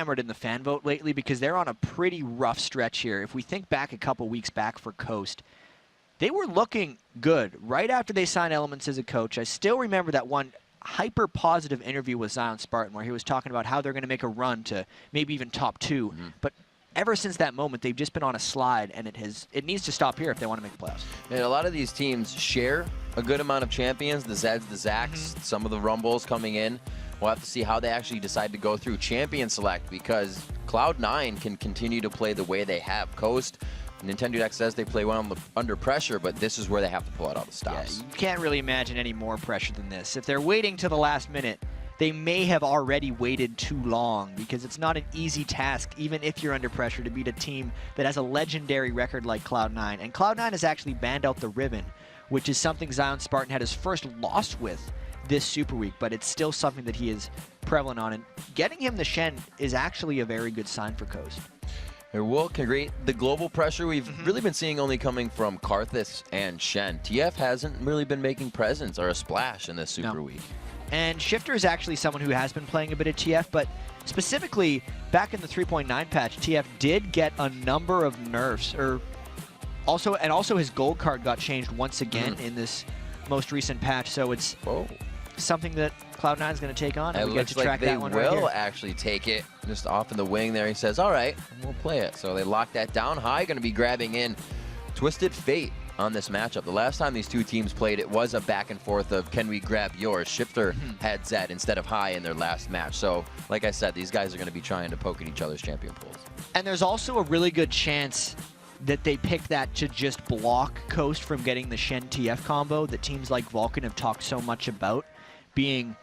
hammered in the fan vote lately because they're on a pretty rough stretch here. If we think back a couple weeks back for Coast, they were looking good right after they signed Elements as a coach. I still remember that one hyper-positive interview with Zion Spartan where he was talking about how they're going to make a run to maybe even top 2. But ever since that moment, they've just been on a slide, and it needs to stop here if they want to make the playoffs. And a lot of these teams share a good amount of champions, the Zeds, the Zacks, some of the Rumbles coming in. We'll have to see how they actually decide to go through champion select, because Cloud9 can continue to play the way they have. Coast, Nintendo Deck says they play well under pressure, but this is where they have to pull out all the stops. Yeah, you can't really imagine any more pressure than this. If they're waiting to the last minute, they may have already waited too long, because it's not an easy task, even if you're under pressure, to beat a team that has a legendary record like Cloud9. And Cloud9 has actually banned out the Ribbon, which is something Zion Spartan had his first loss with this Super Week, but it's still something that he is prevalent on. And getting him the Shen is actually a very good sign for Coast. It will create the global pressure we've really been seeing only coming from Karthus and Shen. TF hasn't really been making presence or a splash in this Super Week. And Shifter is actually someone who has been playing a bit of TF, but specifically back in the 3.9 patch, TF did get a number of nerfs, also his gold card got changed once again in this most recent patch, so it's something that Cloud9 is going to take on, and we get to track that one right here. They will actually take it just off in the wing there. He says, all right, we'll play it. So they lock that down high, going to be grabbing in Twisted Fate on this matchup. The last time these two teams played, it was a back and forth of, can we grab yours? Shifter had Zed instead of High in their last match. So, like I said, these guys are going to be trying to poke at each other's champion pools. And there's also a really good chance that they pick that to just block Coast from getting the Shen TF combo that teams like Vulcan have talked so much about, being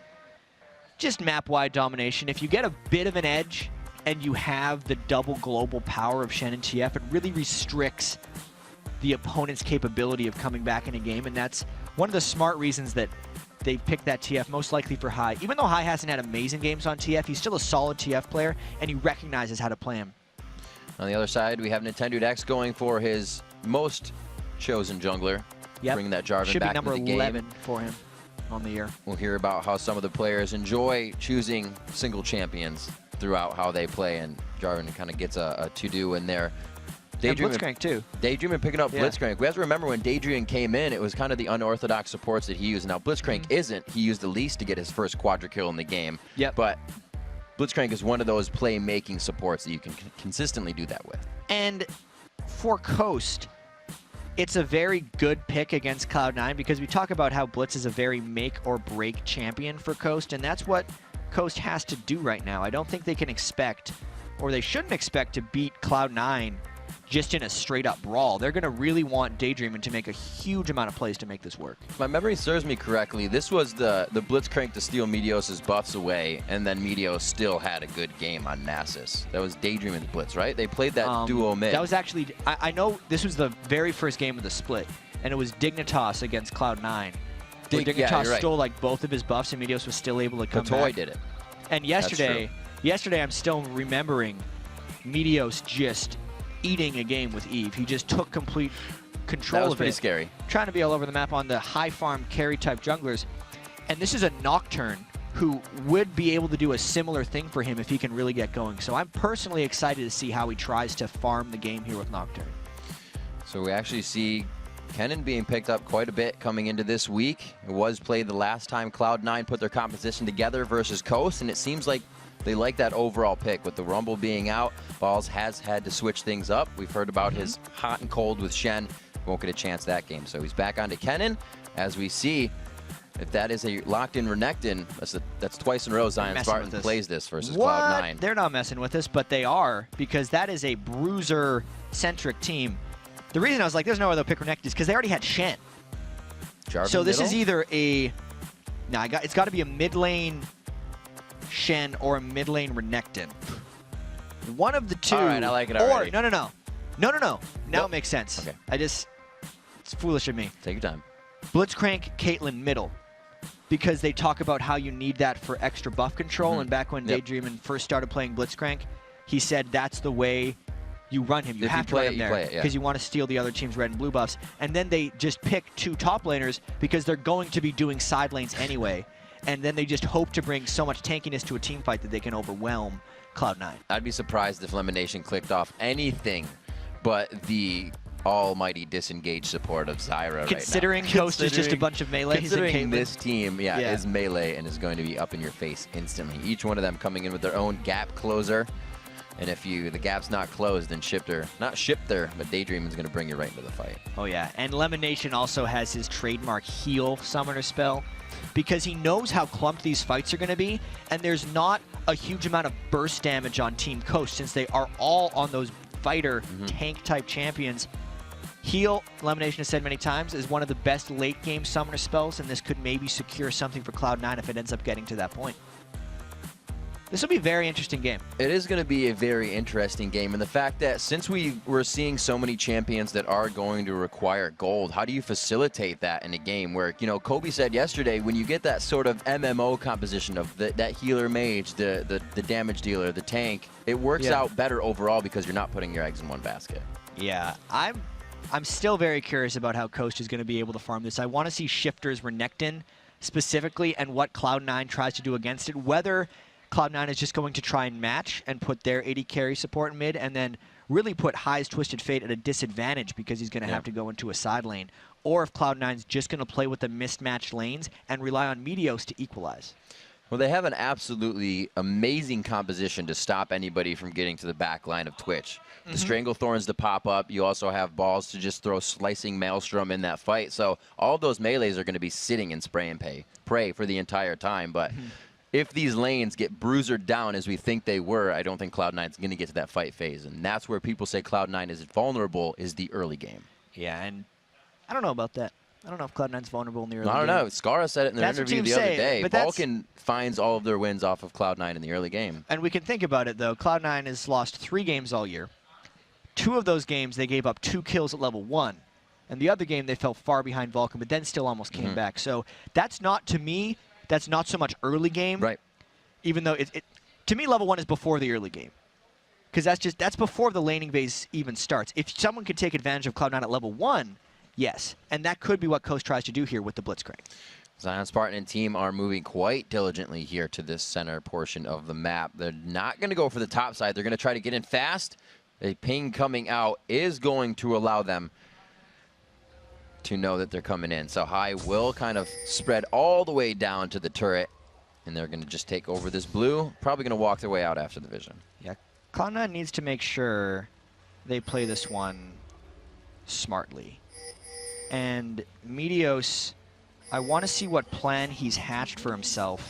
just map-wide domination. If you get a bit of an edge and you have the double global power of Shen and TF, it really restricts the opponent's capability of coming back in a game, and that's one of the smart reasons that they've picked that TF, most likely for High. Even though High hasn't had amazing games on TF, he's still a solid TF player, and he recognizes how to play him. On the other side, we have Nintendo Dex going for his most chosen jungler, bringing that Jarvan back into the game. Should be number 11 for him on the year. We'll hear about how some of the players enjoy choosing single champions throughout how they play, and Jarvan kind of gets a to-do in there. Blitzcrank too. Daydream picking up Blitzcrank. We have to remember when Daydream came in, it was kind of the unorthodox supports that he used. Now Blitzcrank isn't. He used the least to get his first quadra kill in the game. But Blitzcrank is one of those play-making supports that you can consistently do that with. And for Coast, it's a very good pick against Cloud9, because we talk about how Blitz is a very make-or-break champion for Coast, and that's what Coast has to do right now. I don't think they can expect, or they shouldn't expect, to beat Cloud9 just in a straight-up brawl. They're going to really want Daydreaming to make a huge amount of plays to make this work. If my memory serves me correctly, this was the Blitzcrank to steal Meteos' buffs away, and then Meteos still had a good game on Nasus. That was Daydreaming's Blitz, right? They played that duo mid. That was actually, I know this was the very first game of the split, and it was Dignitas against Cloud9. Dignitas stole like both of his buffs, and Meteos was still able to come back. Toy did it. And yesterday I'm still remembering Meteos just eating a game with Eve. He just took complete control of it. That was pretty scary. Trying to be all over the map on the high farm carry type junglers. And this is a Nocturne who would be able to do a similar thing for him if he can really get going. So I'm personally excited to see how he tries to farm the game here with Nocturne. So we actually see Kennen being picked up quite a bit coming into this week. It was played the last time Cloud9 put their composition together versus Coast, and it seems like they like that overall pick. With the Rumble being out, Balls has had to switch things up. We've heard about his hot and cold with Shen. Won't get a chance that game. So he's back onto Kennen. As we see, if that is a locked-in Renekton, that's twice in a row Zion Spartan plays this versus Cloud9. They're not messing with this, but they are, because that is a bruiser-centric team. The reason I was like, there's no way they'll pick Renekton is because they already had Shen. So this is either a... No, it's got to be a mid-lane Shen or a mid-lane Renekton. One of the two. All right, I like it already. Or, no. Now it makes sense. Okay. It's foolish of me. Take your time. Blitzcrank, Caitlyn middle. Because they talk about how you need that for extra buff control, and back when Daydreamin first started playing Blitzcrank, he said that's the way you run him. You have to run him there because you want to steal the other team's red and blue buffs. And then they just pick two top laners because they're going to be doing side lanes anyway. And then they just hope to bring so much tankiness to a team fight that they can overwhelm Cloud9. I'd be surprised if Elimination clicked off anything but the almighty disengaged support of Zyra Considering right now. Coast is just a bunch of melees. Considering this team, is melee and is going to be up in your face instantly. Each one of them coming in with their own gap closer. And if the gap's not closed, then but Daydream is going to bring you right into the fight. Oh yeah, and Elimination also has his trademark heal summoner spell because he knows how clumped these fights are going to be, and there's not a huge amount of burst damage on Team Coast since they are all on those fighter tank type champions. Heal, Elimination has said many times, is one of the best late game summoner spells, and this could maybe secure something for Cloud9 if it ends up getting to that point. This will be a very interesting game. It is going to be a very interesting game, and the fact that since we're seeing so many champions that are going to require gold, how do you facilitate that in a game where, you know, Kobe said yesterday, when you get that sort of MMO composition of that healer mage, the damage dealer, the tank, it works out better overall because you're not putting your eggs in one basket. Yeah, I'm still very curious about how Coast is going to be able to farm this. I want to see Shifters Renekton specifically and what Cloud9 tries to do against it, whether Cloud9 is just going to try and match and put their AD carry support in mid and then really put High's Twisted Fate at a disadvantage because he's going to have to go into a side lane, or if Cloud9's just going to play with the mismatched lanes and rely on Meteos to equalize. Well, they have an absolutely amazing composition to stop anybody from getting to the back line of Twitch. The Stranglethorns to pop up. You also have balls to just throw Slicing Maelstrom in that fight. So all those melees are going to be sitting in spray and pray for the entire time. But if these lanes get bruisered down as we think they were, I don't think Cloud9 is going to get to that fight phase. And that's where people say Cloud9 is vulnerable, is the early game. Yeah, and I don't know about that. I don't know if Cloud9's vulnerable in the early game. I don't know. Skara said it in their interview the other day. But Vulcan finds all of their wins off of Cloud9 in the early game. And we can think about it, though. Cloud9 has lost 3 games all year. 2 of those games, they gave up 2 kills at level 1. And the other game, they fell far behind Vulcan, but then still almost came back. So that's not, to me, that's not so much early game. Right. Even though, to me, level 1 is before the early game. Because that's before the laning phase even starts. If someone could take advantage of Cloud9 at level 1, yes. And that could be what Coast tries to do here with the Blitzcrank. Zion Spartan and team are moving quite diligently here to this center portion of the map. They're not going to go for the top side. They're going to try to get in fast. A ping coming out is going to allow them to know that they're coming in. So High will kind of spread all the way down to the turret, and they're going to just take over this blue. Probably going to walk their way out after the vision. Yeah, Cloud9 needs to make sure they play this one smartly. And Meteos, I want to see what plan he's hatched for himself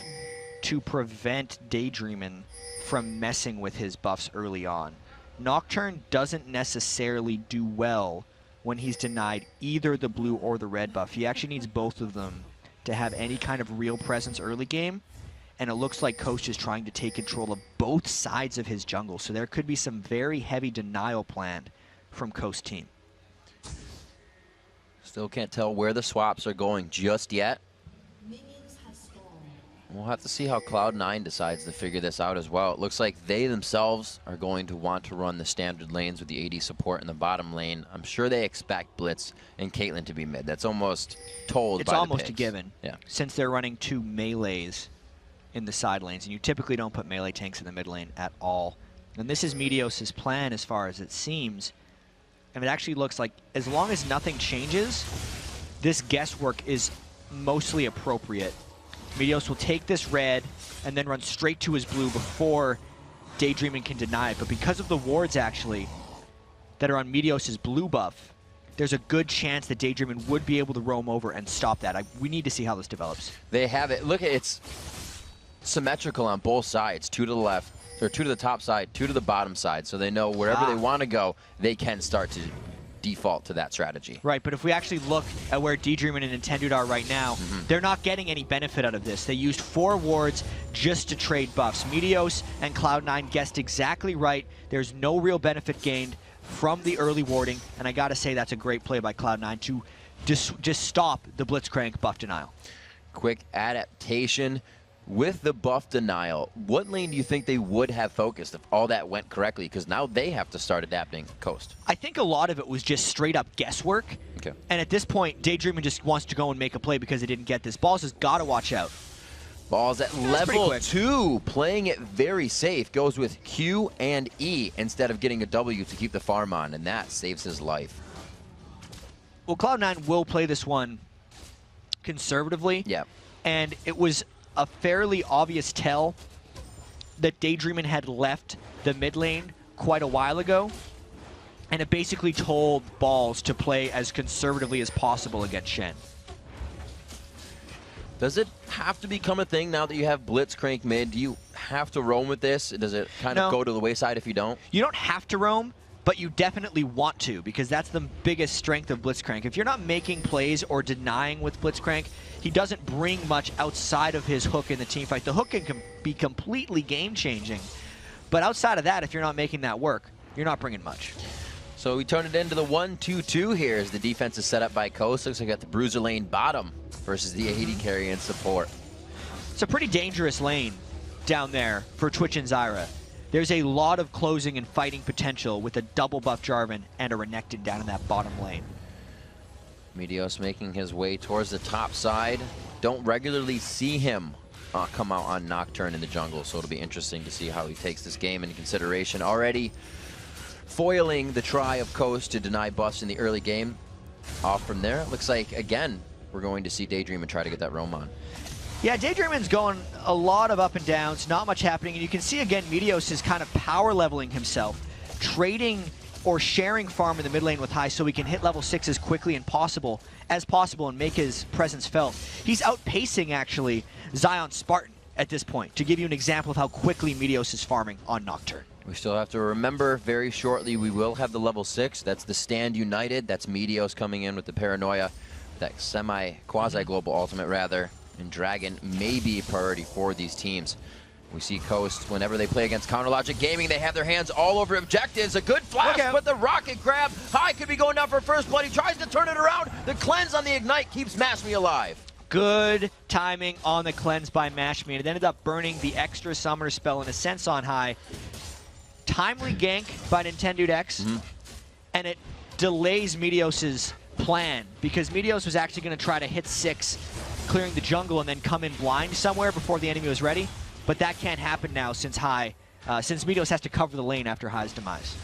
to prevent Daydreamin' from messing with his buffs early on. Nocturne doesn't necessarily do well when he's denied either the blue or the red buff. He actually needs both of them to have any kind of real presence early game, and it looks like Coast is trying to take control of both sides of his jungle, so there could be some very heavy denial planned from Coast team. Still can't tell where the swaps are going just yet. We'll have to see how Cloud9 decides to figure this out as well. It looks like they themselves are going to want to run the standard lanes with the AD support in the bottom lane. I'm sure they expect Blitz and Caitlyn to be mid. That's almost told by the It's almost a picks. given, since they're running 2 melees in the side lanes, and you typically don't put melee tanks in the mid lane at all. And this is Meteos' plan as far as it seems. And it actually looks like, as long as nothing changes, this guesswork is mostly appropriate. Meteos will take this red and then run straight to his blue before Daydreamin' can deny it. But because of the wards, actually, that are on Meteos' blue buff, there's a good chance that Daydreamin' would be able to roam over and stop that. We need to see how this develops. They have it. Look, it's symmetrical on both sides. 2 to the left, or 2 to the top side, 2 to the bottom side. So they know wherever they want to go, they can start to default to that strategy. Right, but if we actually look at where Daydreamin' and Intended are right now, they're not getting any benefit out of this. They used 4 wards just to trade buffs. Meteos and Cloud9 guessed exactly right. There's no real benefit gained from the early warding, and I gotta say that's a great play by Cloud9 to just stop the Blitzcrank buff denial. Quick adaptation. With the buff denial, what lane do you think they would have focused if all that went correctly? Because now they have to start adapting Coast. I think a lot of it was just straight up guesswork. And at this point, Daydreamin' just wants to go and make a play because they didn't get this. Balls has got to watch out. Ball's at level 2, playing it very safe. Goes with Q and E instead of getting a W to keep the farm on, and that saves his life. Well, Cloud9 will play this one conservatively. Yeah. And it was a fairly obvious tell that Daydreamin had left the mid lane quite a while ago. And it basically told Balls to play as conservatively as possible against Shen. Does it have to become a thing now that you have Blitzcrank mid? Do you have to roam with this? Does it kind of go to the wayside if you don't? You don't have to roam, but you definitely want to, because that's the biggest strength of Blitzcrank. If you're not making plays or denying with Blitzcrank, he doesn't bring much outside of his hook in the team fight. The hook can be completely game-changing, but outside of that, if you're not making that work, you're not bringing much. So we turn it into the 1-2-2 here as the defense is set up by Coast. Looks like we got the Bruiser lane bottom versus the AD carry and support. It's a pretty dangerous lane down there for Twitch and Zyra. There's a lot of closing and fighting potential with a double buff Jarvan and a Renekton down in that bottom lane. Meteos making his way towards the top side. Don't regularly see him come out on Nocturne in the jungle, so it'll be interesting to see how he takes this game into consideration. Already foiling the try of Coast to deny buffs in the early game. Off from there, looks like, again, we're going to see Daydream and try to get that roam on. Yeah, Daydreamin's going a lot of up and downs, not much happening, and you can see again Meteos is kind of power leveling himself, trading or sharing farm in the mid lane with High so he can hit level 6 as quickly as possible and make his presence felt. He's outpacing actually Zion Spartan at this point, to give you an example of how quickly Meteos is farming on Nocturne. We still have to remember very shortly we will have the level 6. That's the Stand United. That's Meteos coming in with the Paranoia, that quasi-global ultimate rather. And Dragon may be a priority for these teams. We see Coast, whenever they play against Counter Logic Gaming, they have their hands all over objectives. A good flash, but the rocket grab. High could be going down for first blood. He tries to turn it around. The cleanse on the Ignite keeps Mashme alive. Good timing on the cleanse by Mashme, and it ended up burning the extra summoner spell in a sense on High. Timely gank by Nintendude X, and it delays Meteos' plan, because Meteos was actually going to try to hit 6, clearing the jungle, and then come in blind somewhere before the enemy was ready. But that can't happen now since since Meteos has to cover the lane after High's demise.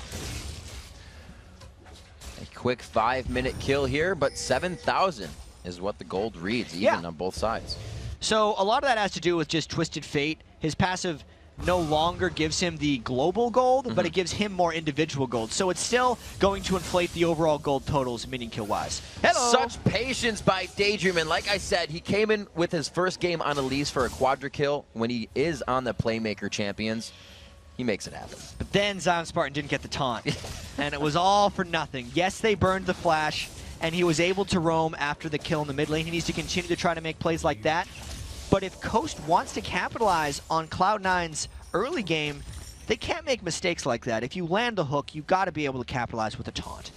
A quick 5-minute kill here, but 7,000 is what the gold reads, even on both sides. So a lot of that has to do with just Twisted Fate. His passive no longer gives him the global gold, but it gives him more individual gold. So it's still going to inflate the overall gold totals minion kill wise. Hello. Such patience by Daydream, and like I said, he came in with his first game on Elise for a quadra kill. When he is on the Playmaker champions, he makes it happen. But then Zion Spartan didn't get the taunt, and it was all for nothing. Yes, they burned the flash, and he was able to roam after the kill in the mid lane. He needs to continue to try to make plays like that. But if Coast wants to capitalize on Cloud9's early game, they can't make mistakes like that. If you land the hook, you've got to be able to capitalize with a taunt.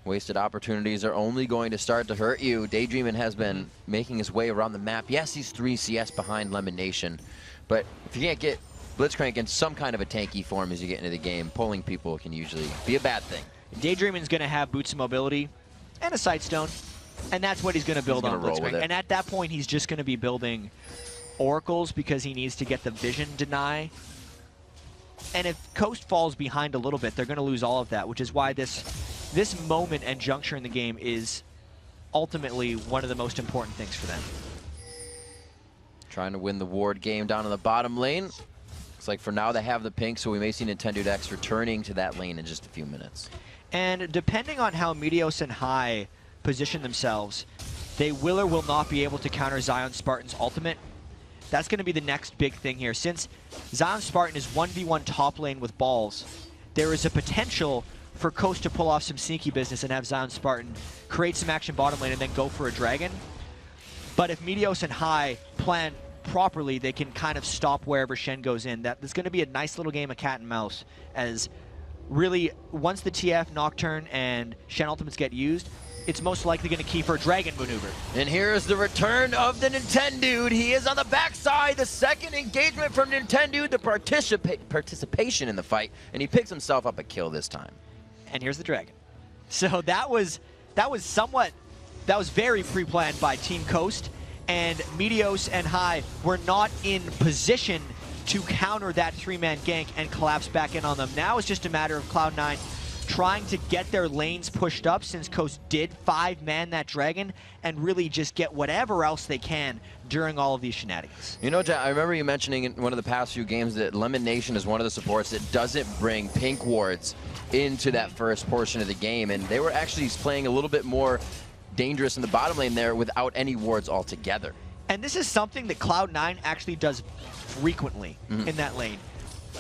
Wasted opportunities are only going to start to hurt you. Daydreamin has been making his way around the map. Yes, he's 3 CS behind Lemon Nation, but if you can't get Blitzcrank in some kind of a tanky form as you get into the game, pulling people can usually be a bad thing. Daydreamin's going to have boots of mobility and a Sightstone, and that's what he's going to build on Blitzcrank. And at that point, he's just going to be building oracles because he needs to get the vision deny. And if Coast falls behind a little bit, they're going to lose all of that, which is why this moment and juncture in the game is ultimately one of the most important things for them. Trying to win the ward game down in the bottom lane. Looks like for now they have the pink, so we may see Nintendude X returning to that lane in just a few minutes. And depending on how Meteos and High position themselves, they will or will not be able to counter Zion Spartan's ultimate. That's going to be the next big thing here. Since Zion Spartan is 1v1 top lane with Balls, there is a potential for Coast to pull off some sneaky business and have Zion Spartan create some action bottom lane and then go for a dragon. But if Meteos and High plan properly, they can kind of stop wherever Shen goes in. There's going to be a nice little game of cat and mouse, as really, once the TF, Nocturne, and Shen ultimates get used, it's most likely going to key for a dragon maneuver. And here's the return of the Nintendude. He is on the backside. The second engagement from Nintendude, the participation in the fight, and he picks himself up a kill this time. And here's the dragon. So that was very pre-planned by Team Coast, and Meteos and High were not in position to counter that 3-man gank and collapse back in on them. Now it's just a matter of Cloud9 trying to get their lanes pushed up, since Coast did 5-man that Dragon, and really just get whatever else they can during all of these shenanigans. You know, Jack, I remember you mentioning in one of the past few games that Lemon Nation is one of the supports that doesn't bring pink wards into that first portion of the game, and they were actually playing a little bit more dangerous in the bottom lane there without any wards altogether. And this is something that Cloud9 actually does frequently in that lane.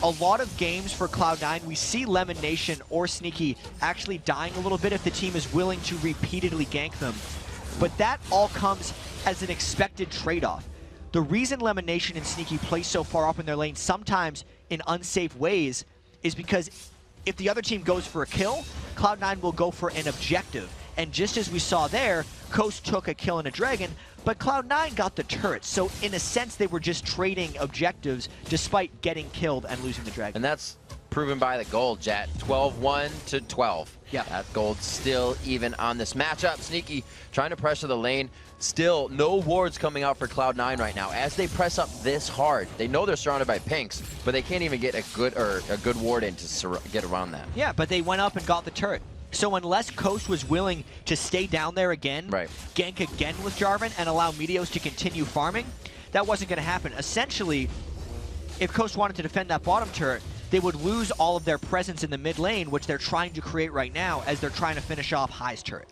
A lot of games for Cloud9, we see Lemon Nation or Sneaky actually dying a little bit if the team is willing to repeatedly gank them. But that all comes as an expected trade-off. The reason Lemon Nation and Sneaky play so far up in their lane, sometimes in unsafe ways, is because if the other team goes for a kill, Cloud9 will go for an objective. And just as we saw there, Coast took a kill and a Dragon, but Cloud9 got the turret. So in a sense, they were just trading objectives despite getting killed and losing the Dragon. And that's proven by the gold, Jet. 12-1 to 12. Yeah. That gold still even on this matchup. Sneaky trying to pressure the lane. Still no wards coming out for Cloud9 right now. As they press up this hard, they know they're surrounded by pinks, but they can't even get a good ward in to get around that. Yeah, but they went up and got the turret. So unless Coast was willing to stay down there again, gank again with Jarvan, and allow Meteos to continue farming, that wasn't going to happen. Essentially, if Coast wanted to defend that bottom turret, they would lose all of their presence in the mid lane, which they're trying to create right now as they're trying to finish off High's turret.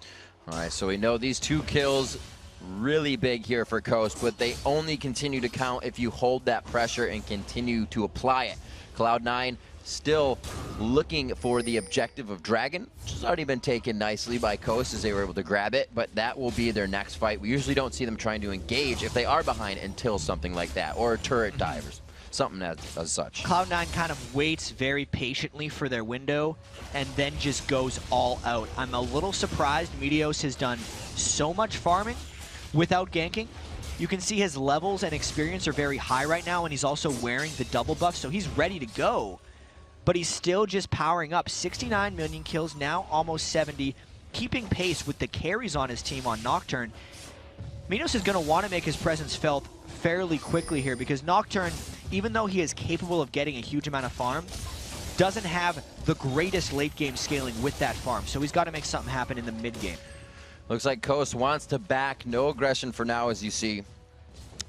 All right, so we know these 2 kills really big here for Coast, but they only continue to count if you hold that pressure and continue to apply it. Cloud9 still looking for the objective of Dragon, which has already been taken nicely by Coast as they were able to grab it, but that will be their next fight. We usually don't see them trying to engage if they are behind until something like that, or a turret divers, something as such. Cloud9 kind of waits very patiently for their window and then just goes all out. I'm a little surprised Meteos has done so much farming without ganking. You can see his levels and experience are very high right now, and he's also wearing the double buff, so he's ready to go. But he's still just powering up. 69 million kills, now almost 70, keeping pace with the carries on his team on Nocturne. Meteos is going to want to make his presence felt fairly quickly here, because Nocturne, even though he is capable of getting a huge amount of farm, doesn't have the greatest late game scaling with that farm. So he's got to make something happen in the mid game. Looks like Coast wants to back. No aggression for now, as you see.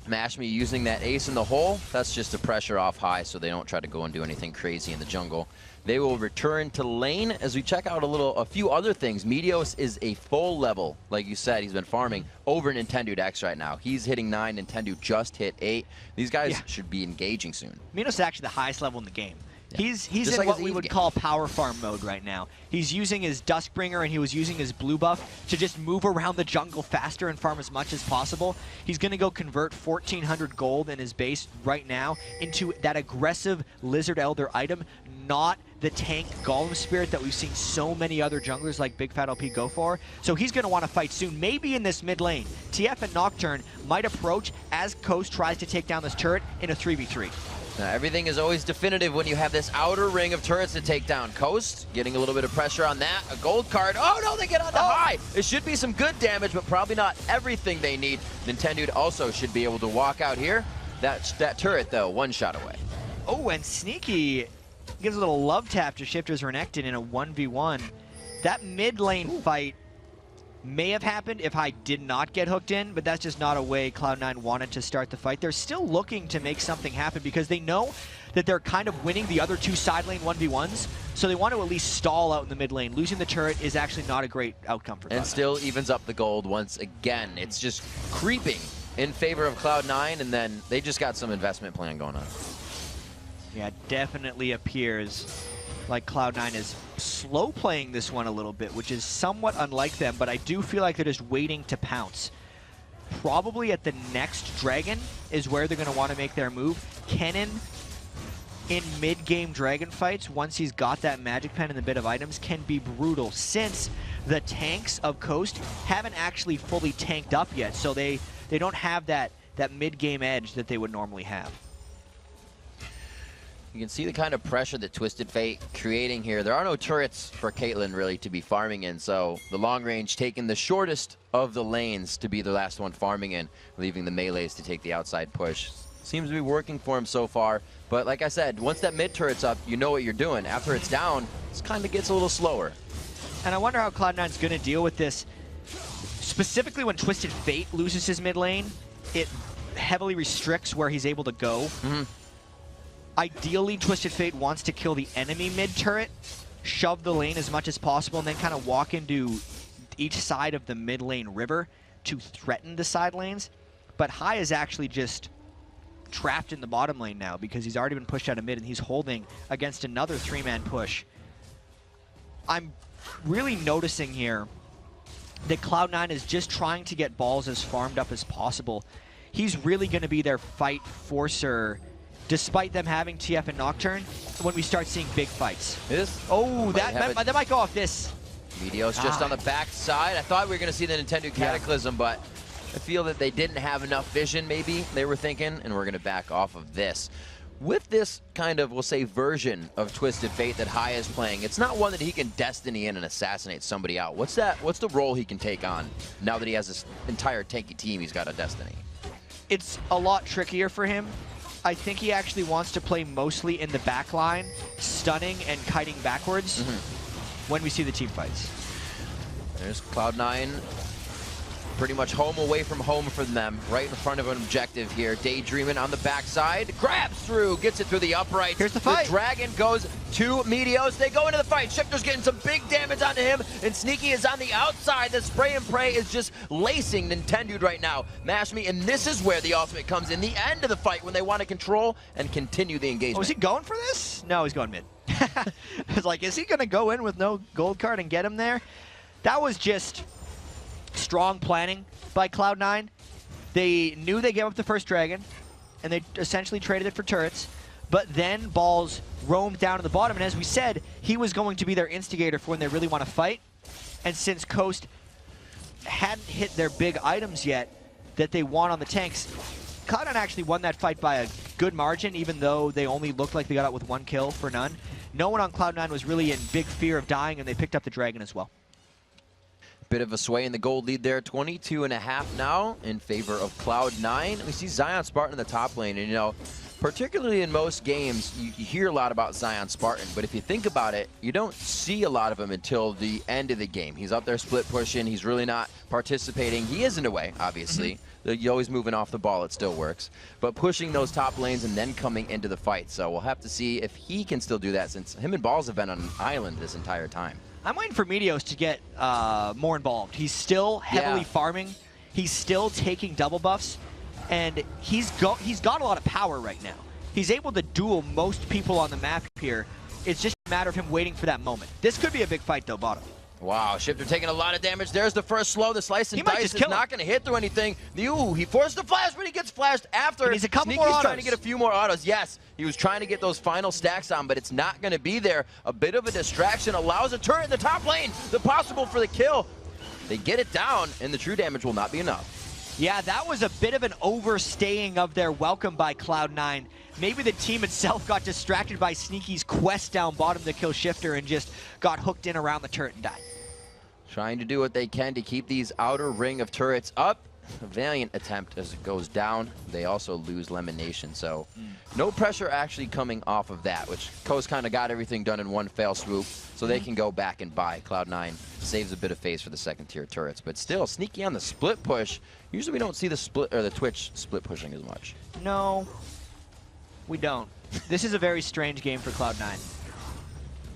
Mashme using that ace in the hole. That's just the pressure off High, so they don't try to go and do anything crazy in the jungle. They will return to lane as we check out a few other things. Meteos is a full level, like you said. He's been farming over Nintendo X right now. He's hitting 9, Nintendo just hit 8. These guys should be engaging soon. Meteos is actually the highest level in the game. Yeah. He's in like what we would call power farm mode right now. He's using his Duskbringer and he was using his blue buff to just move around the jungle faster and farm as much as possible. He's going to go convert 1,400 gold in his base right now into that aggressive Lizard Elder item, not the tank Golem Spirit that we've seen so many other junglers like Big Fat LP go for. So he's going to want to fight soon, maybe in this mid lane. TF and Nocturne might approach as Coast tries to take down this turret in a 3v3. Now, everything is always definitive when you have this outer ring of turrets to take down. Coast getting a little bit of pressure on that. A gold card. Oh, no, they get on the High. It should be some good damage, but probably not everything they need. Nintendo also should be able to walk out here. That turret, though, 1 shot away. Oh, and Sneaky gives a little love tap to Shifters Renekton in a 1v1. That mid lane fight may have happened if I did not get hooked in, but that's just not a way Cloud9 wanted to start the fight. They're still looking to make something happen because they know that they're kind of winning the other 2 side lane 1v1s, so they want to at least stall out in the mid lane. Losing the turret is actually not a great outcome for Cloud9. And still evens up the gold once again. It's just creeping in favor of Cloud9, and then they just got some investment plan going on. Yeah, it definitely appears like Cloud9 is slow playing this one a little bit, which is somewhat unlike them, but I do feel like they're just waiting to pounce. Probably at the next Dragon is where they're going to want to make their move. Kennen in mid-game Dragon fights, once he's got that Magic Pen and the bit of items, can be brutal, since the tanks of Coast haven't actually fully tanked up yet, so they don't have that mid-game edge that they would normally have. You can see the kind of pressure that Twisted Fate creating here. There are no turrets for Caitlyn really to be farming in, so the long range taking the shortest of the lanes to be the last one farming in, leaving the melees to take the outside push. Seems to be working for him so far, but like I said, once that mid turret's up, you know what you're doing. After it's down, it kind of gets a little slower. And I wonder how Cloud9's going to deal with this. Specifically when Twisted Fate loses his mid lane, it heavily restricts where he's able to go. Ideally, Twisted Fate wants to kill the enemy mid turret, shove the lane as much as possible, and then kind of walk into each side of the mid lane river to threaten the side lanes. But Hai is actually just trapped in the bottom lane now because he's already been pushed out of mid and he's holding against another 3-man push. I'm really noticing here that Cloud9 is just trying to get balls as farmed up as possible. He's really going to be their fight forcer, despite them having TF and Nocturne, when we start seeing big fights. That might go off this. Meteos just on the back side. I thought we were going to see the Nintendo Cataclysm, but I feel that they didn't have enough vision, maybe, they were thinking, and we're going to back off of this. With this kind of, we'll say, version of Twisted Fate that Hai is playing, it's not one that he can Destiny in and assassinate somebody out. What's the role he can take on now that he has this entire tanky team he's got a Destiny? It's a lot trickier for him. I think he actually wants to play mostly in the back line, stunning and kiting backwards when we see the team fights. There's Cloud9. Pretty much home away from home for them, right in front of an objective here. Daydreaming on the backside, grabs through, gets it through the upright. Here's the fight. The Dragon goes to Meteos. They go into the fight. Shifter's getting some big damage onto him, and Sneaky is on the outside. The spray and pray is just lacing Nintendo right now. Mash Me, and this is where the ultimate comes in, the end of the fight when they want to control and continue the engagement. Oh, is he going for this? No, he's going mid. I was like, is he going to go in with no gold card and get him there? That was just strong planning by Cloud9. They knew they gave up the first dragon, and they essentially traded it for turrets, but then balls roamed down to the bottom, and as we said, he was going to be their instigator for when they really want to fight. And since Coast hadn't hit their big items yet that they want on the tanks, Cloud9 actually won that fight by a good margin, even though they only looked like they got out with 1 kill for none. No one on Cloud9 was really in big fear of dying, and they picked up the dragon as well. Bit of a sway in the gold lead there, 22.5 now in favor of Cloud9. We see Zion Spartan in the top lane, and you know, particularly in most games, you hear a lot about Zion Spartan, but if you think about it, you don't see a lot of him until the end of the game. He's up there split pushing, he's really not participating. He is in a way, obviously. You're always moving off the ball, it still works. But pushing those top lanes and then coming into the fight. So we'll have to see if he can still do that, since him and Balls have been on an island this entire time. I'm waiting for Meteos to get more involved. He's still heavily farming. He's still taking double buffs, and he's got a lot of power right now. He's able to duel most people on the map here. It's just a matter of him waiting for that moment. This could be a big fight, though, bottom. Wow, Shifter taking a lot of damage. There's the first slow. The slice and dice is not going to hit through anything. Ooh, he forced the flash, but he gets flashed after. He's a couple Sneaky's more autos. Trying to get a few more autos. Yes, he was trying to get those final stacks on, but it's not going to be there. A bit of a distraction allows a turret in the top lane. The possible for the kill. They get it down, and the true damage will not be enough. Yeah, that was a bit of an overstaying of their welcome by Cloud9. Maybe the team itself got distracted by Sneaky's quest down bottom to kill Shifter and just got hooked in around the turret and died. Trying to do what they can to keep these outer ring of turrets up. A valiant attempt as it goes down. They also lose Lemonation, so no pressure actually coming off of that, which Coast kind of got everything done in one fell swoop, so they can go back and buy. Cloud9 saves a bit of face for the second tier turrets, but still Sneaky on the split push. Usually we don't see the split or the Twitch split pushing as much. No, we don't. This is a very strange game for Cloud9.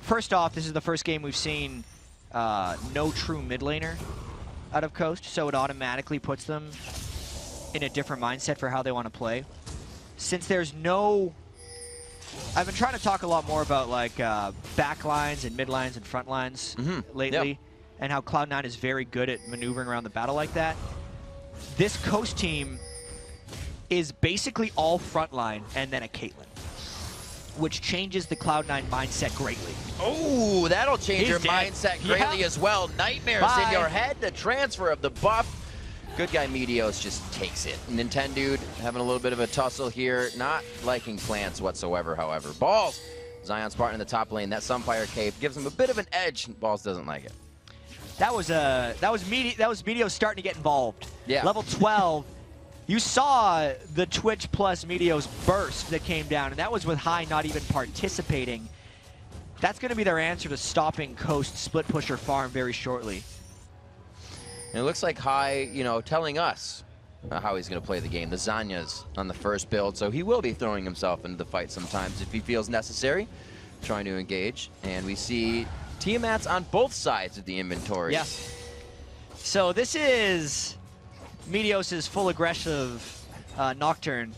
First off, this is the first game we've seen no true mid laner out of Coast, so it automatically puts them in a different mindset for how they want to play. Since there's no... I've been trying to talk a lot more about like back lines and mid lines and front lines lately, and how Cloud9 is very good at maneuvering around the battle like that. This Coast team is basically all front line and then a Caitlyn, which changes the Cloud9 mindset greatly. Oh, that'll change your mindset greatly as well. Nightmares in your head, the transfer of the buff. Good guy Meteos just takes it. Nintendo having a little bit of a tussle here. Not liking plants whatsoever, however. Balls. Zion Spartan in the top lane. That Sunfire Cape gives him a bit of an edge. Balls doesn't like it. That was Meteos starting to get involved. Yeah. Level 12. You saw the Twitch plus Meteos burst that came down, and that was with High not even participating. That's going to be their answer to stopping Coast split pusher farm very shortly. And it looks like High, you know, telling us how he's going to play the game. The Zanya's on the first build, so he will be throwing himself into the fight sometimes if he feels necessary, trying to engage. And we see Tiamat's on both sides of the inventory. Yes. So this is Meteos' full aggressive Nocturne.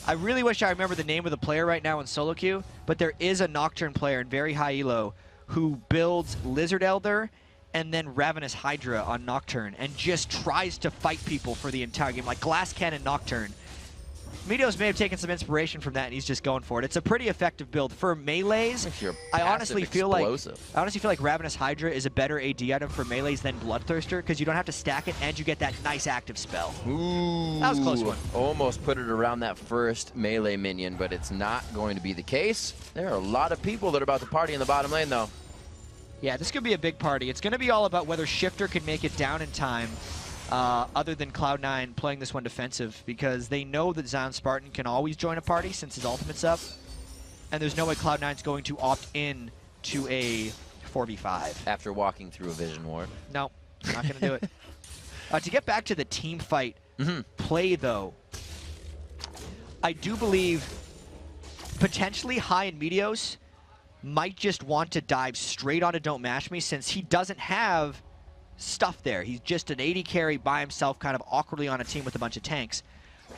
I really wish I remember the name of the player right now in solo queue, but there is a Nocturne player in very high elo who builds Lizard Elder and then Ravenous Hydra on Nocturne and just tries to fight people for the entire game, like Glass Cannon Nocturne. Meteos may have taken some inspiration from that, and he's just going for it. It's a pretty effective build for melees. I honestly feel like Ravenous Hydra is a better AD item for melees than Bloodthirster because you don't have to stack it and you get that nice active spell. Ooh, that was a close one. Almost put it around that first melee minion, but it's not going to be the case. There are a lot of people that are about to party in the bottom lane, though. Yeah, this could be a big party. It's going to be all about whether Shifter can make it down in time. Other than Cloud9 playing this one defensive, because they know that Zion Spartan can always join a party since his ultimate's up, and there's no way Cloud9's going to opt in to a 4v5. After walking through a Vision Ward. No, not going to do it. To get back to the team fight play, though, I do believe potentially High and Meteos might just want to dive straight onto Don't Mash Me since he doesn't have stuff there. He's just an AD carry by himself, kind of awkwardly on a team with a bunch of tanks.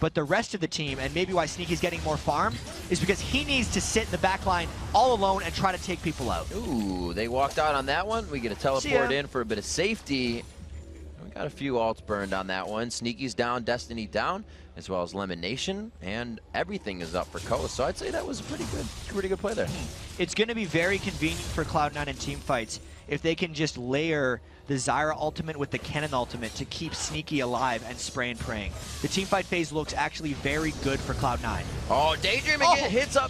But the rest of the team, and maybe why Sneaky's getting more farm, is because he needs to sit in the back line all alone and try to take people out. Ooh, they walked out on that one. We get a teleport in for a bit of safety. We got a few ults burned on that one. Sneaky's down, Destiny down, as well as Elimination, and everything is up for Coast. So I'd say that was a pretty good play there. It's going to be very convenient for Cloud9 in team fights if they can just layer the Zyra ultimate with the Kennen ultimate to keep Sneaky alive and spray and praying. The teamfight phase looks actually very good for Cloud9. Oh, Daydream again hit up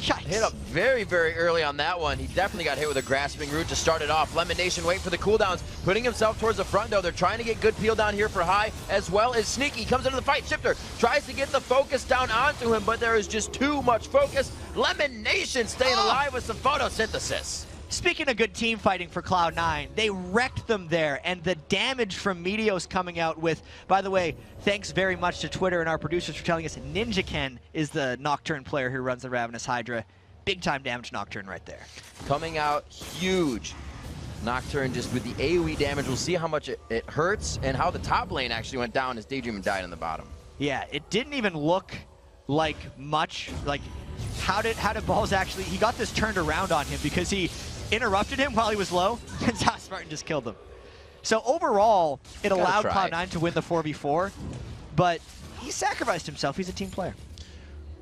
very, very early on that one. He definitely got hit with a grasping root to start it off. Lemonation waiting for the cooldowns, putting himself towards the front though. They're trying to get good peel down here for High, as well as Sneaky comes into the fight. Shifter tries to get the focus down onto him, but there is just too much focus. Lemonation staying alive with some photosynthesis. Speaking of good team fighting for Cloud9, they wrecked them there, and the damage from Meteos coming out with, by the way, thanks very much to Twitter and our producers for telling us Ninja Ken is the Nocturne player who runs the Ravenous Hydra. Big time damage Nocturne right there. Coming out huge. Nocturne just with the AoE damage. We'll see how much it hurts and how the top lane actually went down as Daydream died on the bottom. Yeah, it didn't even look like much. Like, how did Balls actually, he got this turned around on him because he interrupted him while he was low, and Zion Spartan just killed him. So overall, it allowed Cloud9 to win the 4v4, but he sacrificed himself. He's a team player.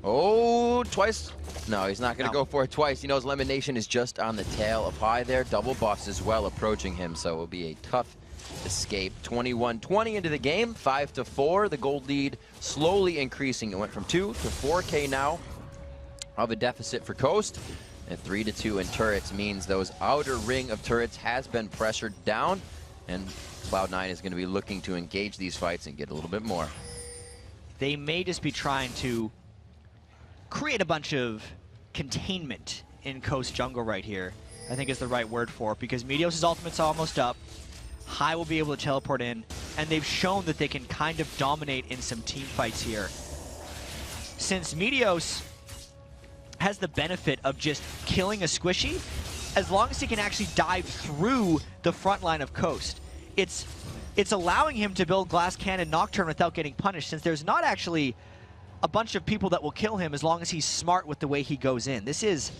Oh, twice. No, he's not going to go for it twice. He knows Elimination is just on the tail of High there. Double buffs as well approaching him, so it will be a tough escape. 21-20 into the game, 5-4. The gold lead slowly increasing. It went from 2 to 4K now of a deficit for Coast. And 3-2 in turrets means those outer ring of turrets has been pressured down, and Cloud9 is going to be looking to engage these fights and get a little bit more. They may just be trying to create a bunch of containment in Coast jungle right here, I think is the right word for it, because Meteos' ultimate's almost up. High will be able to teleport in, and they've shown that they can kind of dominate in some team fights here. Since Meteos has the benefit of just killing a squishy, as long as he can actually dive through the front line of Coast. It's allowing him to build Glass Cannon Nocturne without getting punished, since there's not actually a bunch of people that will kill him as long as he's smart with the way he goes in. This is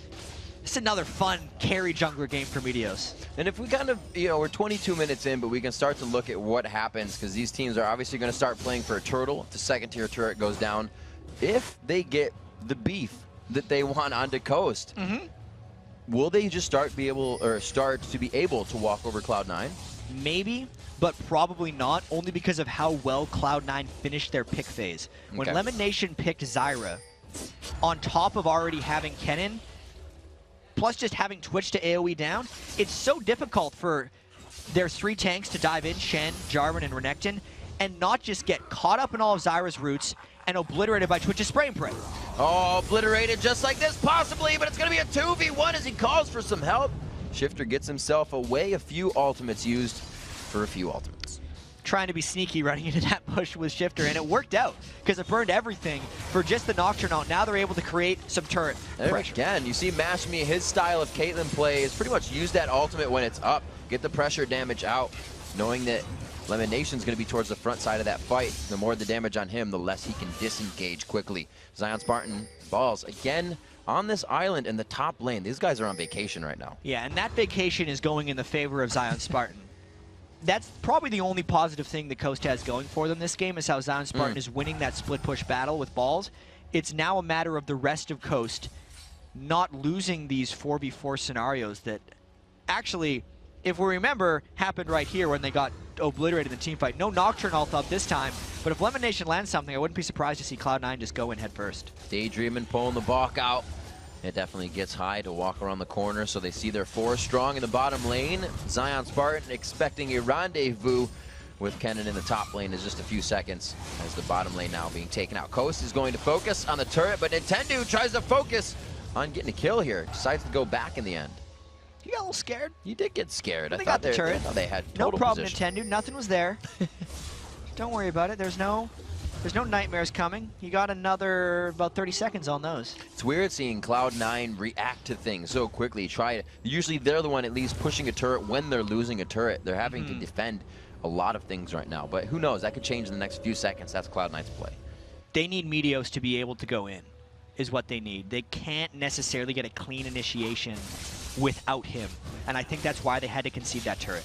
another fun carry jungler game for Meteos. And if we kind of, we're 22 minutes in, but we can start to look at what happens, because these teams are obviously going to start playing for a turtle. If the second tier turret goes down, if they get the beef that they want onto Coast, will they just start to be able to walk over Cloud9? Maybe, but probably not, only because of how well Cloud9 finished their pick phase. When Lemon Nation picked Zyra, on top of already having Kennen, plus just having Twitch to AoE down, it's so difficult for their 3 tanks to dive in, Shen, Jarvan, and Renekton, and not just get caught up in all of Zyra's roots and obliterated by Twitch's spray and pray. Oh, obliterated just like this, possibly, but it's going to be a 2v1 as he calls for some help. Shifter gets himself away, a few ultimates used for a few ultimates. Trying to be sneaky running into that push with Shifter, and it worked out because it burned everything for just the Nocturne out. Now they're able to create some turret pressure. Again, you see Mashmi, his style of Caitlyn play is pretty much use that ultimate when it's up, get the pressure damage out, knowing that Lemon Nation's going to be towards the front side of that fight. The more the damage on him, the less he can disengage quickly. Zion Spartan balls again on this island in the top lane. These guys are on vacation right now. Yeah, and that vacation is going in the favor of Zion Spartan. That's probably the only positive thing the Coast has going for them this game, is how Zion Spartan is winning that split push battle with balls. It's now a matter of the rest of Coast not losing these 4v4 scenarios that actually, if we remember, happened right here when they got obliterated in the team fight. No Nocturne ult up this time, but if Lemon Nation lands something, I wouldn't be surprised to see Cloud9 just go in head first. Daydreaming, pulling the balk out. It definitely gets high to walk around the corner, so they see their 4 strong in the bottom lane. Zion Spartan expecting a rendezvous with Kennen in the top lane in just a few seconds as the bottom lane now being taken out. Coast is going to focus on the turret, but Nintendo tries to focus on getting a kill here. Decides to go back in the end. You got a little scared. You did get scared. They got the turret. They had no total problem, position. Nintendo. Nothing was there. Don't worry about it. There's no nightmares coming. You got another about 30 seconds on those. It's weird seeing Cloud9 react to things so quickly. Usually they're the one at least pushing a turret when they're losing a turret. They're having to defend a lot of things right now. But who knows? That could change in the next few seconds. That's Cloud9's play. They need Meteos to be able to go in, is what they need. They can't necessarily get a clean initiation without him. And I think that's why they had to concede that turret.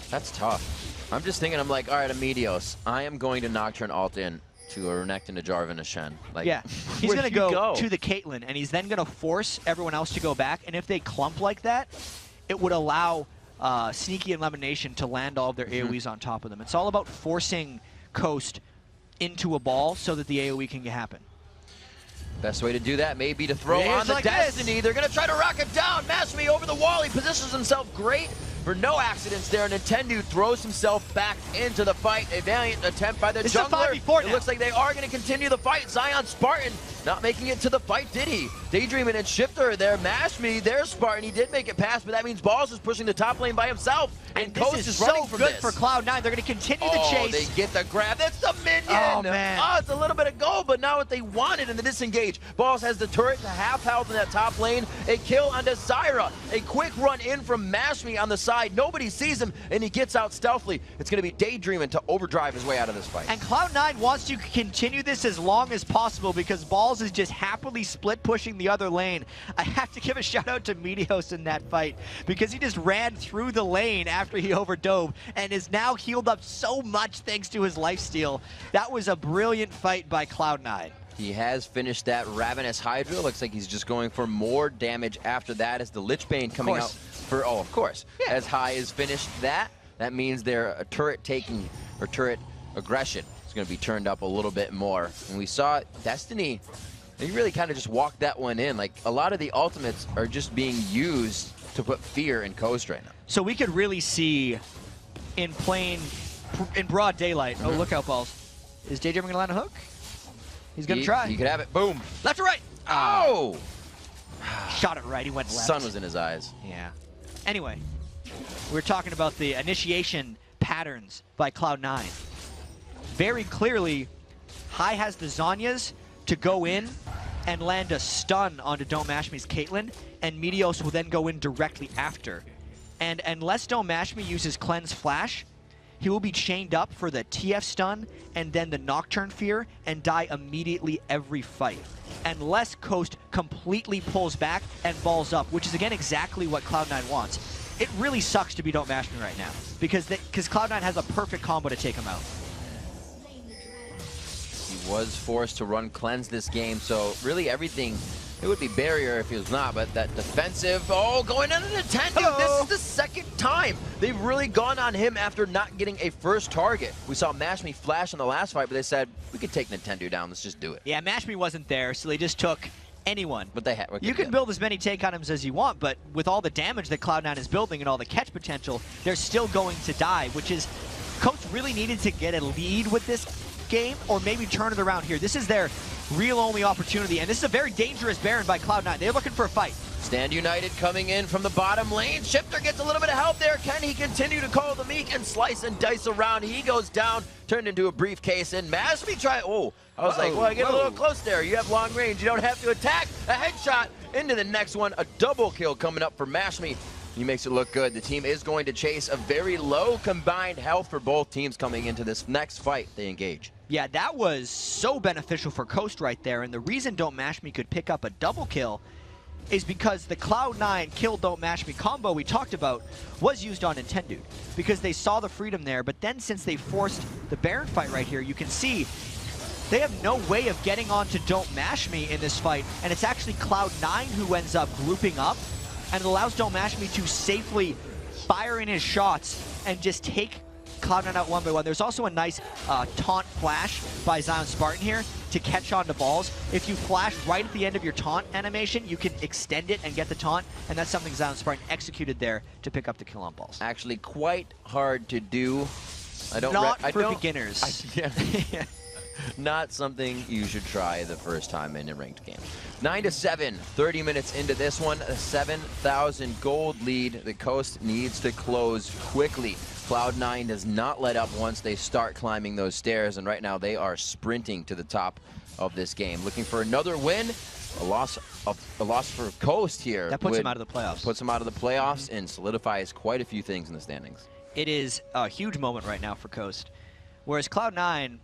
That's tough. I'm just thinking, I'm like, all right, Meteos, I am going to Nocturne ult in to a Renekton, a Jarvan, a Shen. Like, yeah, he's going to go to the Caitlyn, and he's then going to force everyone else to go back. And if they clump like that, it would allow Sneaky and Lemon Nation to land all of their AoEs on top of them. It's all about forcing Coast into a ball so that the AoE can happen. Best way to do that may be to throw on the Destiny. They're going to try to rock it down. Mashmi over the wall. He positions himself great for no accidents there. Nintendo throws himself back into the fight. A valiant attempt by the jungler. It looks like they are going to continue the fight. Zion Spartan not making it to the fight, did he? Daydreaming and Shifter there. Mashmi, there's Spartan. He did make it past, but that means Balls is pushing the top lane by himself. And Coast is running from this. So good for Cloud9. They're going to continue the chase. They get the grab. That's the minion. Oh, man. Oh, it's a little bit of gold, but not what they wanted in the disengage. Balls has the turret to half health in that top lane. A kill onto Zyra. A quick run in from Mashmi on the side. Nobody sees him, and he gets out stealthily. It's going to be Daydreaming to overdrive his way out of this fight. And Cloud9 wants to continue this as long as possible because Balls is just happily split pushing the other lane. I have to give a shout out to Meteos in that fight because he just ran through the lane after he overdove and is now healed up so much thanks to his lifesteal. That was a brilliant fight by Cloud9. He has finished that Ravenous Hydra. Looks like he's just going for more damage after that as the Lich Bane coming out for, of course. Yeah. As High has finished that, that means their turret taking, or turret aggression is going to be turned up a little bit more. And we saw Destiny, they really kind of just walked that one in. Like, a lot of the ultimates are just being used to put fear in Coast right now. So we could really see in broad daylight, oh, look out, Balls. Is Daydreaming going to land a hook? He's going to try. He could have it. Boom. Left or right? Oh! Shot it right. He went left. Sun was in his eyes. Yeah. Anyway, we're talking about the initiation patterns by Cloud9. Very clearly, High has the Zhonya's to go in and land a stun onto Don't Mash Me's Caitlyn, and Meteos will then go in directly after. And unless Don't Mash Me uses Cleanse Flash, he will be chained up for the TF stun and then the Nocturne Fear and die immediately every fight. Unless Coast completely pulls back and balls up, which is again exactly what Cloud9 wants. It really sucks to be Don't Mash Me right now because Cloud9 has a perfect combo to take him out. He was forced to run Cleanse this game, so really everything It would be barrier if he was not, but that defensive, oh, going into the Nintendo. This is the second time they've really gone on him after not getting a first target. We saw Mashme flash in the last fight, but they said, we could take Nintendo down, let's just do it. Yeah, Mashme wasn't there, so they just took anyone. But they had. You can build as many take on him as you want, but with all the damage that Cloud9 is building and all the catch potential, they're still going to die, which is, Coach really needed to get a lead with this game or maybe turn it around here. This is their real only opportunity, and this is a very dangerous Baron by Cloud9. They're looking for a fight. Stand United coming in from the bottom lane. Shifter gets a little bit of help there. Can he continue to call the meek and slice and dice around? He goes down, turned into a briefcase, and Mashme try. Oh, I was like, well, I get a little close there. You have long range. You don't have to attack. A headshot into the next one. A double kill coming up for Mashme. He makes it look good. The team is going to chase a very low combined health for both teams coming into this next fight they engage. Yeah, that was so beneficial for Coast right there, and the reason Don't Mash Me could pick up a double kill is because the Cloud9 kill Don't Mash Me combo we talked about was used on Nintendo because they saw the freedom there, but then since they forced the Baron fight right here, you can see they have no way of getting on to Don't Mash Me in this fight, and it's actually Cloud9 who ends up grouping up, and it allows Don't Mash Me to safely fire in his shots and just take Cloud9 out one by one. There's also a nice taunt flash by Zion Spartan here to catch on to balls. If you flash right at the end of your taunt animation, you can extend it and get the taunt, and that's something Zion Spartan executed there to pick up the kill on balls. Actually, quite hard to do. Not for beginners. Yeah. Not something you should try the first time in a ranked game. 9-7, 30 minutes into this one, a 7,000 gold lead. The Coast needs to close quickly. Cloud9 does not let up once they start climbing those stairs, and right now they are sprinting to the top of this game. Looking for another win. A loss for Coast here. That puts him out of the playoffs. Puts him out of the playoffs and solidifies quite a few things in the standings. It is a huge moment right now for Coast. Whereas Cloud9,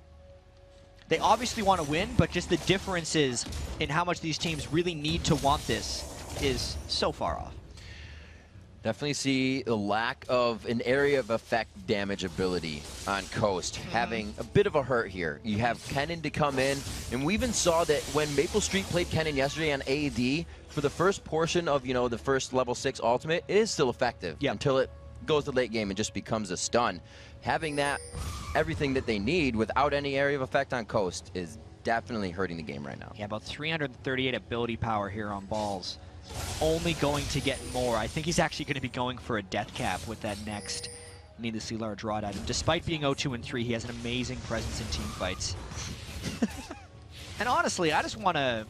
they obviously want to win, but just the differences in how much these teams really need to want this is so far off. Definitely see the lack of an area of effect damage ability on Coast, having a bit of a hurt here. You have Kennen to come in, and we even saw that when Maple Street played Kennen yesterday on AD, for the first portion of, the first level 6 ultimate, it is still effective until it goes to late game and just becomes a stun. Having that, everything that they need without any area of effect on Coast is definitely hurting the game right now. Yeah, about 338 ability power here on balls. Only going to get more. I think he's actually going to be going for a death cap with that next needlessly large rod item. Despite being 0-2 and 3, he has an amazing presence in team fights. And honestly, I just want to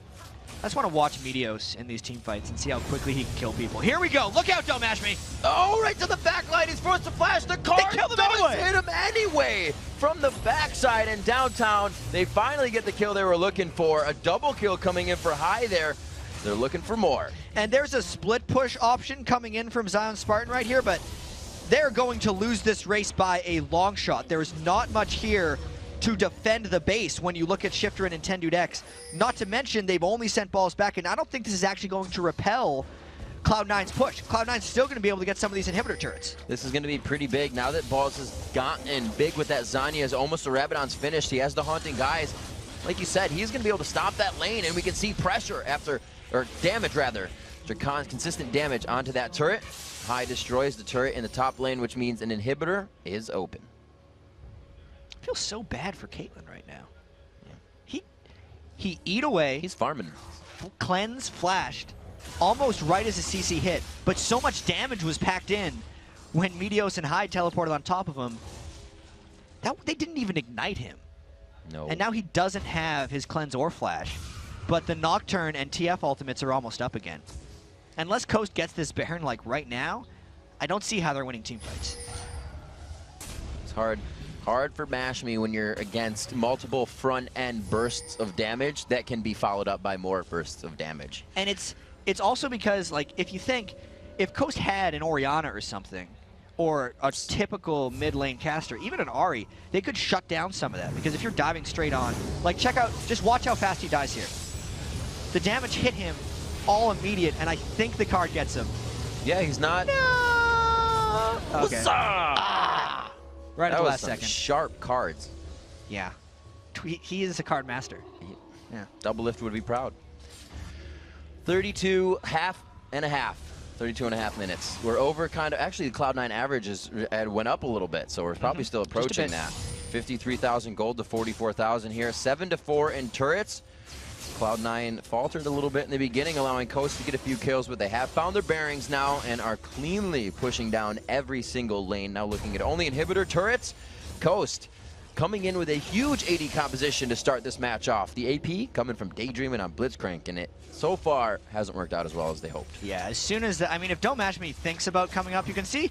watch Meteos in these team fights and see how quickly he can kill people. Here we go. Look out, Don't Mash Me. Oh, right to the back line. He's forced to flash. The car does hit him anyway. From the backside and downtown, they finally get the kill they were looking for. A double kill coming in for High there. They're looking for more. And there's a split push option coming in from Zion Spartan right here, but they're going to lose this race by a long shot. There is not much here to defend the base when you look at Shifter and Nintendo X. Not to mention, they've only sent balls back, and I don't think this is actually going to repel Cloud9's push. Cloud9's still going to be able to get some of these inhibitor turrets. This is going to be pretty big. Now that Balls has gotten big with that Zanya, is almost a Rabadon's finished. He has the Haunting Guys. Like you said, he's going to be able to stop that lane, and we can see pressure or damage rather. Consistent damage onto that turret. High destroys the turret in the top lane, which means an inhibitor is open. I feel so bad for Caitlyn right now. Yeah. He eat away. He's farming. Cleanse flashed almost right as a CC hit, but so much damage was packed in when Meteos and Hyde teleported on top of him. They didn't even ignite him. No. And now he doesn't have his cleanse or flash, but the Nocturne and TF ultimates are almost up again. Unless Coast gets this Baron like right now, I don't see how they're winning team fights. It's hard for Mashme when you're against multiple front-end bursts of damage that can be followed up by more bursts of damage. And it's also because, like, if Coast had an Orianna or something, or a typical mid-lane caster, even an Ahri, they could shut down some of that. Because if you're diving straight on, like, just watch how fast he dies here. The damage hit him all immediate, and I think the card gets him. Yeah, he's not. No! Okay. Right at the last second. Sharp cards. Yeah. He is a card master. Yeah. Double Lift would be proud. 32 and a half minutes. We're over kind of, actually the Cloud9 average went up a little bit, so we're probably still approaching that. 53,000 gold to 44,000 here. 7-4 in turrets. Cloud9 faltered a little bit in the beginning, allowing Coast to get a few kills, but they have found their bearings now and are cleanly pushing down every single lane. Now looking at only inhibitor turrets. Coast coming in with a huge AD composition to start this match off. The AP coming from Daydreaming on Blitzcrank, and it so far hasn't worked out as well as they hoped. Yeah, as soon as I mean, if Don't Match Me thinks about coming up, you can see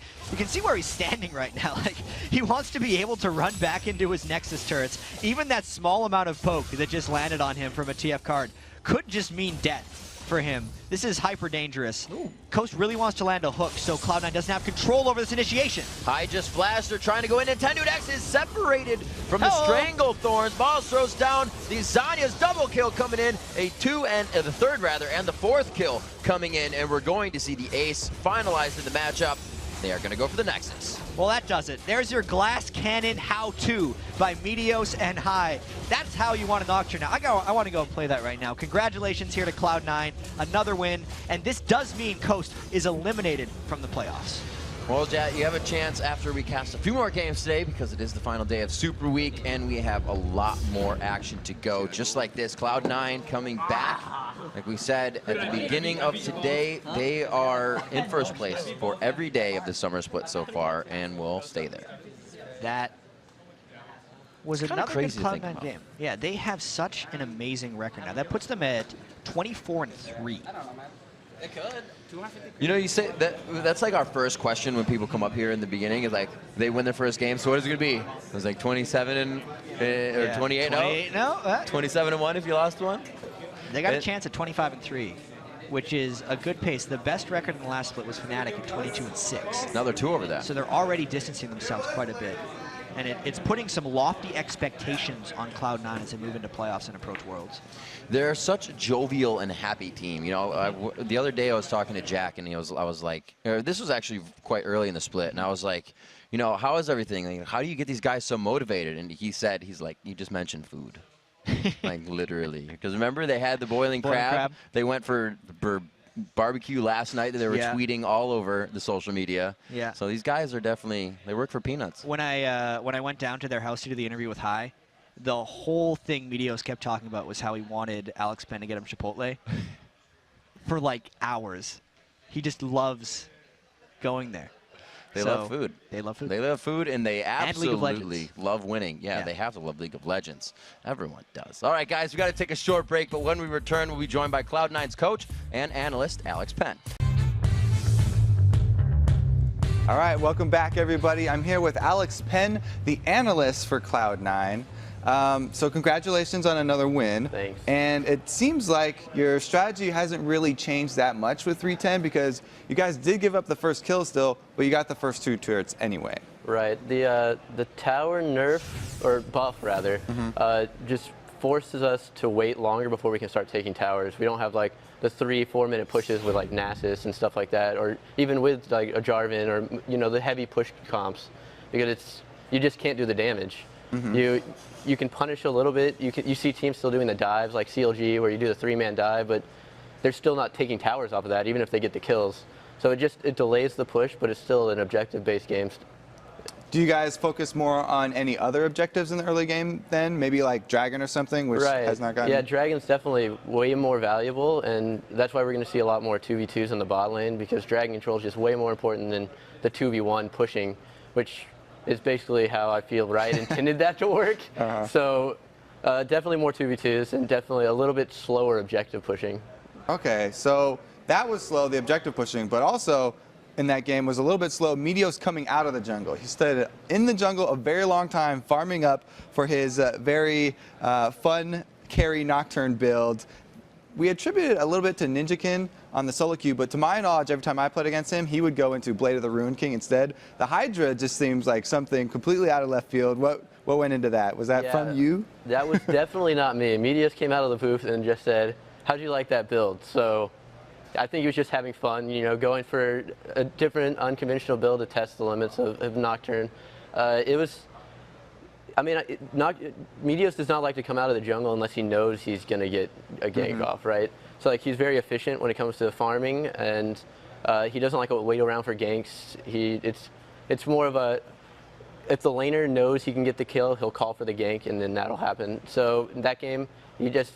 where he's standing right now. Like, he wants to be able to run back into his Nexus turrets. Even that small amount of poke that just landed on him from a TF card could just mean death for him. This is hyper dangerous. Ooh. Coast really wants to land a hook, so Cloud9 doesn't have control over this initiation. High just flashed. They're trying to go in, and Tenudex is separated from the Strangle Thorns. Ball throws down. The Zanya's double kill coming in. The third and the fourth kill coming in, and we're going to see the ace finalized in the matchup. They are going to go for the Nexus. Well, that does it. There's your glass cannon how-to by Meteos and High. That's how you want to Nocturne. Now, I want to go and play that right now. Congratulations here to Cloud9. Another win. And this does mean Coast is eliminated from the playoffs. Well, Jet, you have a chance after we cast a few more games today because it is the final day of Super Week, and we have a lot more action to go. Just like this, Cloud9 coming back. Like we said at the beginning of today, they are in first place for every day of the summer split so far, and will stay there. That was another good Cloud9 game. Yeah, they have such an amazing record now. That puts them at 24-3. It could. You know, you say that's like our first question when people come up here in the beginning is like they win their first game. So what is it gonna be? It was like 27 or 28. 28 no. 27-1 if you lost one. They got a chance at 25-3, which is a good pace. The best record in the last split was Fnatic at 22-6. Now they're 2 over that. So they're already distancing themselves quite a bit. And it's putting some lofty expectations on Cloud9 as they move into playoffs and approach Worlds. They're such a jovial and happy team. You know, the other day I was talking to Jack, and I was like, this was actually quite early in the split, and I was like, you know, how is everything? Like, how do you get these guys so motivated? And he's like, you just mentioned food. Like, literally. Because remember, they had the boiling crab. They went for barbecue last night that they were tweeting all over the social media. Yeah. So these guys are definitely, they work for peanuts. When I went down to their house to do the interview with High, the whole thing Meteos kept talking about was how he wanted Alex Penn to get him Chipotle for like hours. He just loves going there. They love food. They love food. They love food, and they absolutely and love winning. Yeah, they have to love League of Legends. Everyone does. All right, guys, we got to take a short break, but when we return, we'll be joined by Cloud9's coach and analyst, Alex Penn. All right, welcome back, everybody. I'm here with Alex Penn, the analyst for Cloud9. So congratulations on another win. Thanks. And it seems like your strategy hasn't really changed that much with 310 because you guys did give up the first kill still, but you got the first 2 turrets anyway. Right. The tower nerf, or buff rather, just forces us to wait longer before we can start taking towers. We don't have like the 3-4 minute pushes with like Nasus and stuff like that, or even with like a Jarvan or, you know, the heavy push comps, because you just can't do the damage. You can punish a little bit. You see teams still doing the dives like CLG where you do the 3-man dive, but they're still not taking towers off of that even if they get the kills. So it delays the push, but it's still an objective-based game. Do you guys focus more on any other objectives in the early game then? Maybe like Dragon or something, which has not gotten... Yeah, Dragon's definitely way more valuable, and that's why we're going to see a lot more 2v2s in the bot lane, because Dragon Control is just way more important than the 2v1 pushing, which is basically how I feel Riot intended that to work. So definitely more 2v2s and definitely a little bit slower objective pushing. Okay, so that was slow, the objective pushing, but also in that game was a little bit slow. Meteos coming out of the jungle. He stayed in the jungle a very long time, farming up for his very fun carry Nocturne build. We attributed a little bit to Ninjakin on the solo queue, but to my knowledge, every time I played against him, he would go into Blade of the Ruined King instead. The Hydra just seems like something completely out of left field. What went into that? Was that from you? That was definitely not me. Meteos came out of the booth and just said, how'd you like that build? So I think he was just having fun, you know, going for a different unconventional build to test the limits of Nocturne. Meteos does not like to come out of the jungle unless he knows he's going to get a gank off, right? So like he's very efficient when it comes to farming, and he doesn't like to wait around for ganks. It's more of a, if the laner knows he can get the kill, he'll call for the gank, and then that'll happen. So in that game, he just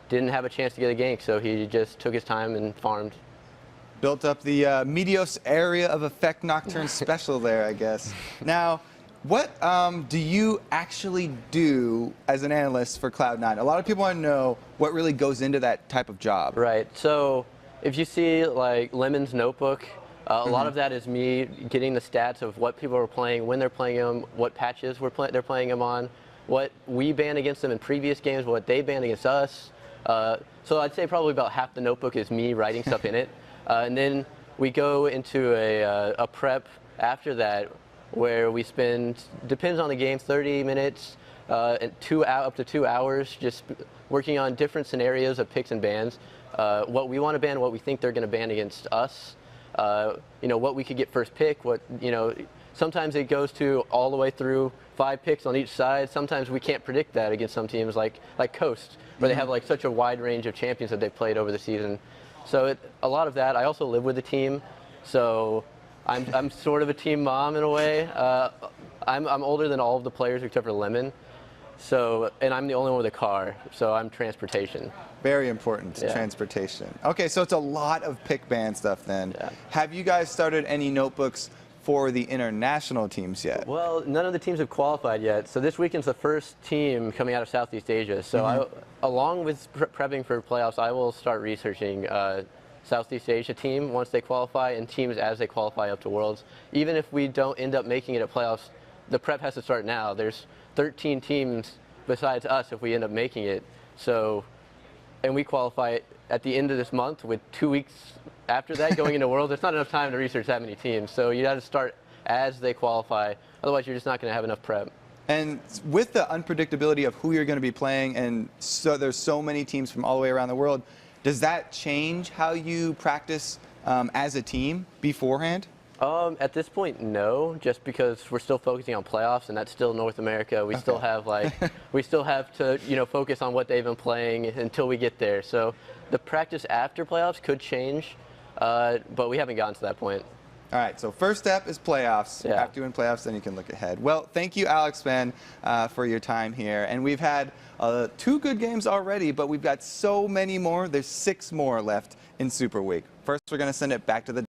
didn't have a chance to get a gank, so he just took his time and farmed. Built up the Meteos area of effect Nocturne special there, I guess. Now, what do you actually do as an analyst for Cloud9? A lot of people want to know what really goes into that type of job. Right. So if you see like Lemon's notebook, a lot of that is me getting the stats of what people are playing, when they're playing them, what patches they're playing them on, what we banned against them in previous games, what they banned against us. So I'd say probably about half the notebook is me writing stuff in it. And then we go into a prep after that where we spend, depends on the game, 30 minutes and up to 2 hours just working on different scenarios of picks and bans. What we want to ban, what we think they're going to ban against us. What we could get first pick, sometimes it goes to all the way through 5 picks on each side. Sometimes we can't predict that against some teams like Coast, where they have like such a wide range of champions that they've played over the season. So a lot of that. I also live with the team, so I'm sort of a team mom in a way. I'm older than all of the players except for Lemon, and I'm the only one with a car, so I'm transportation. Very important, Yeah. transportation. Okay, so it's a lot of pick ban stuff then. Yeah. Have you guys started any notebooks for the international teams yet? Well, none of the teams have qualified yet. So this weekend's the first team coming out of Southeast Asia. So along with prepping for playoffs, I will start researching Southeast Asia team once they qualify and teams as they qualify up to Worlds. Even if we don't end up making it at playoffs, the prep has to start now. There's 13 teams besides us if we end up making it. So, and we qualify at the end of this month with 2 weeks after that going into Worlds. There's not enough time to research that many teams. So you got to start as they qualify. Otherwise, you're just not going to have enough prep. And with the unpredictability of who you're going to be playing, and so there's so many teams from all the way around the world, does that change how you practice as a team beforehand? At this point, no, just because we're still focusing on playoffs, and that's still North America. We still have we still have to, focus on what they've been playing until we get there. So the practice after playoffs could change, but we haven't gotten to that point. All right, so first step is playoffs. Yeah. After you win playoffs, then you can look ahead. Well, thank you, Alex Ben, for your time here. And we've had 2 good games already, but we've got so many more. There's 6 more left in Super Week. First, we're going to send it back to the